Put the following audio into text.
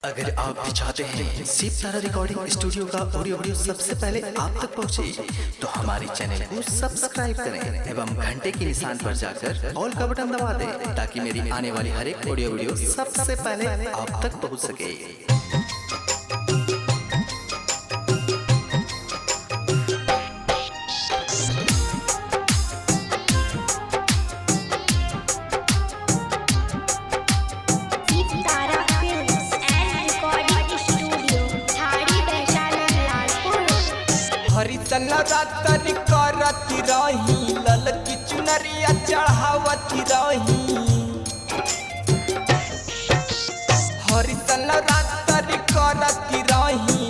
अगर आप भी चाहते हैं शिव तारा रिकॉर्डिंग स्टूडियो का ऑडियो वीडियो सबसे पहले आप तक पहुंचे, तो हमारे चैनल को सब्सक्राइब करें एवं घंटे के निशान पर जाकर ऑल का बटन दबा दें, ताकि मेरी आने वाली हर एक ऑडियो वीडियो सबसे पहले आप तक पहुंच सके। हरितन रातन करती रही, ललकी चुनरिया चढ़ावती रही। हरितन रातन करती रही,